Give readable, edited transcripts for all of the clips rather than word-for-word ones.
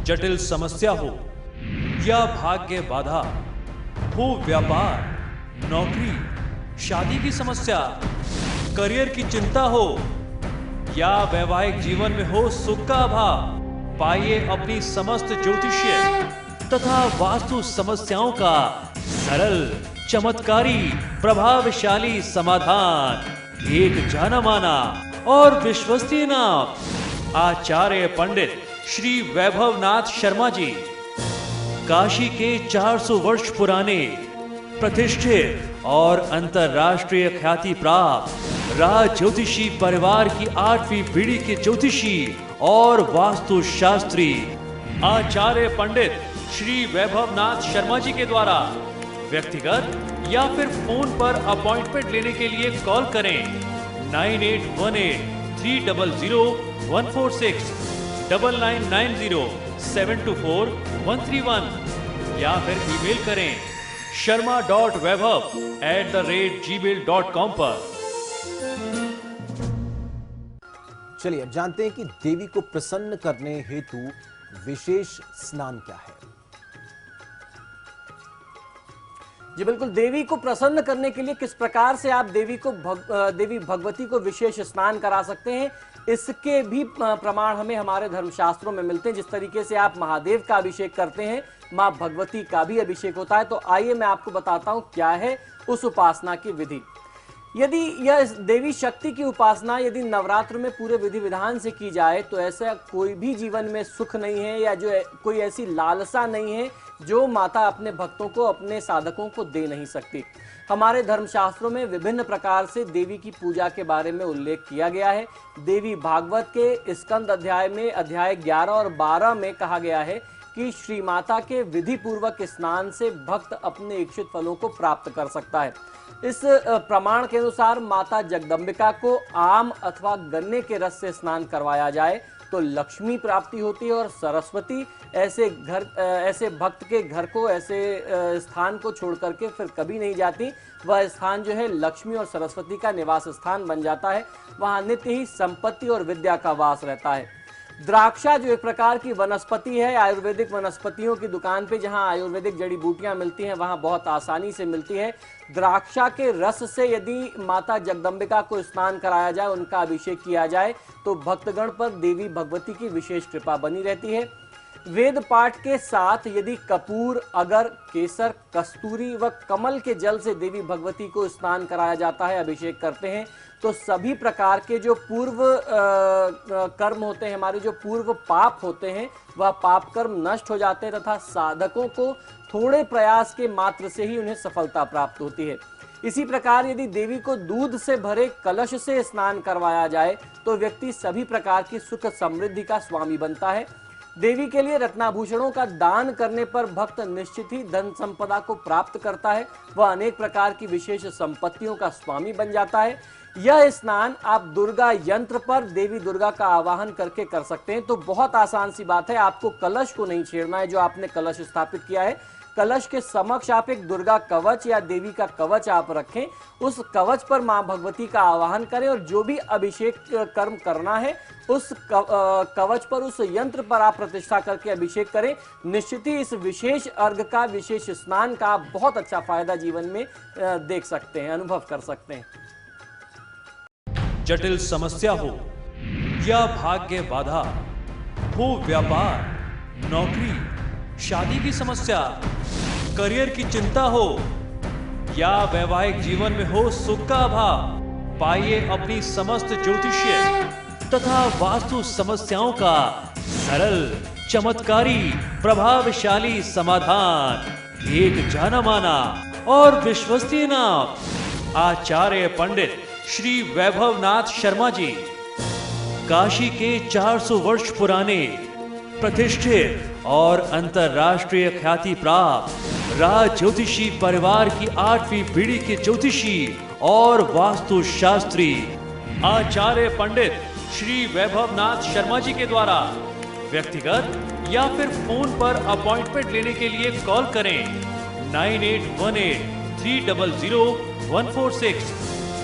जटिल समस्या हो या भाग्य बाधा, हो व्यापार, नौकरी, शादी की समस्या, करियर की चिंता हो या वैवाहिक जीवन में हो सुख का अभाव, पाइए अपनी समस्त ज्योतिषीय तथा वास्तु समस्याओं का सरल, चमत्कारी, प्रभावशाली समाधान। एक जाना माना और विश्वसनीय नाम, आचार्य पंडित श्री वैभवनाथ शर्मा जी, काशी के 400 वर्ष पुराने प्रतिष्ठित और अंतरराष्ट्रीय ख्याति प्राप्त राज ज्योतिषी परिवार की 8वीं पीढ़ी के ज्योतिषी और वास्तु शास्त्री आचार्य पंडित श्री वैभवनाथ शर्मा जी के द्वारा व्यक्तिगत या फिर फोन पर अपॉइंटमेंट लेने के लिए कॉल करें 9818-300-146, 9990-724-131 या फिर ईमेल करें sharma.vaibhav@gmail.com पर। चलिए अब जानते हैं कि देवी को प्रसन्न करने हेतु विशेष स्नान क्या है। जी बिल्कुल, देवी को प्रसन्न करने के लिए किस प्रकार से आप देवी भगवती को विशेष स्नान करा सकते हैं, इसके भी प्रमाण हमें हमारे धर्मशास्त्रों में मिलते हैं। जिस तरीके से आप महादेव का अभिषेक करते हैं, मां भगवती का भी अभिषेक होता है। तो आइए मैं आपको बताता हूं क्या है उस उपासना की विधि। यदि यह देवी शक्ति की उपासना यदि नवरात्र में पूरे विधि विधान से की जाए तो ऐसा कोई भी जीवन में सुख नहीं है या जो कोई ऐसी लालसा नहीं है जो माता अपने भक्तों को, अपने साधकों को दे नहीं सकती। हमारे धर्मशास्त्रों में विभिन्न प्रकार से देवी की पूजा के बारे में उल्लेख किया गया है। देवी भागवत के स्कंद अध्याय में अध्याय 11 और 12 में कहा गया है कि श्री माता के विधि पूर्वक स्नान से भक्त अपने इच्छित फलों को प्राप्त कर सकता है। इस प्रमाण के अनुसार माता जगदम्बिका को आम अथवा गन्ने के रस से स्नान करवाया जाए तो लक्ष्मी प्राप्ति होती है और सरस्वती ऐसे भक्त के घर को, ऐसे स्थान को छोड़ करके फिर कभी नहीं जाती। वह स्थान जो है लक्ष्मी और सरस्वती का निवास स्थान बन जाता है। वहाँ नित्य ही संपत्ति और विद्या का वास रहता है। द्राक्षा जो एक प्रकार की वनस्पति है, आयुर्वेदिक वनस्पतियों की दुकान पे जहां आयुर्वेदिक जड़ी बूटियां मिलती हैं वहां बहुत आसानी से मिलती है। द्राक्षा के रस से यदि माता जगदम्बिका को स्नान कराया जाए, उनका अभिषेक किया जाए तो भक्तगण पर देवी भगवती की विशेष कृपा बनी रहती है। वेद पाठ के साथ यदि कपूर, अगर, केसर, कस्तूरी व कमल के जल से देवी भगवती को स्नान कराया जाता है, अभिषेक करते हैं, तो सभी प्रकार के जो पूर्व कर्म होते हैं, हमारे जो पूर्व पाप होते हैं, वह पाप कर्म नष्ट हो जाते हैं तथा साधकों को थोड़े प्रयास के मात्र से ही उन्हें सफलता प्राप्त होती है। इसी प्रकार यदि देवी को दूध से भरे कलश से स्नान करवाया जाए तो व्यक्ति सभी प्रकार की सुख समृद्धि का स्वामी बनता है। देवी के लिए रत्नाभूषणों का दान करने पर भक्त निश्चित ही धन संपदा को प्राप्त करता है। वह अनेक प्रकार की विशेष संपत्तियों का स्वामी बन जाता है। यह स्नान आप दुर्गा यंत्र पर देवी दुर्गा का आवाहन करके कर सकते हैं। तो बहुत आसान सी बात है, आपको कलश को नहीं छेड़ना है। जो आपने कलश स्थापित किया है, कलश के समक्ष आप एक दुर्गा कवच या देवी का कवच आप रखें। उस कवच पर मां भगवती का आवाहन करें और जो भी अभिषेक कर्म करना है उस कवच पर, उस यंत्र पर आप प्रतिष्ठा करके अभिषेक करें। निश्चित ही इस विशेष अर्घ का, विशेष स्नान का आप बहुत अच्छा फायदा जीवन में देख सकते हैं, अनुभव कर सकते हैं। जटिल समस्या हो या भाग्य बाधा, हो व्यापार, नौकरी, शादी की समस्या, करियर की चिंता हो या वैवाहिक जीवन में हो सुख का अभाव, पाइए अपनी समस्त ज्योतिषीय तथा वास्तु समस्याओं का सरल, चमत्कारी, प्रभावशाली समाधान। एक जाना माना और विश्वसनीय नाम, आचार्य पंडित श्री वैभवनाथ शर्मा जी, काशी के 400 वर्ष पुराने प्रतिष्ठित और अंतरराष्ट्रीय ख्याति प्राप्त राज ज्योतिषी परिवार की 8वीं पीढ़ी के ज्योतिषी और वास्तु शास्त्री आचार्य पंडित श्री वैभवनाथ शर्मा जी के द्वारा व्यक्तिगत या फिर फोन पर अपॉइंटमेंट लेने के लिए कॉल करें 9818-300-146,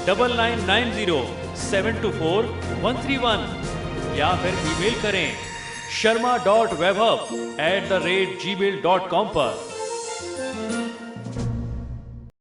9990-724-131 या फिर ईमेल करें sharma.vaibhav@gmail.com पर।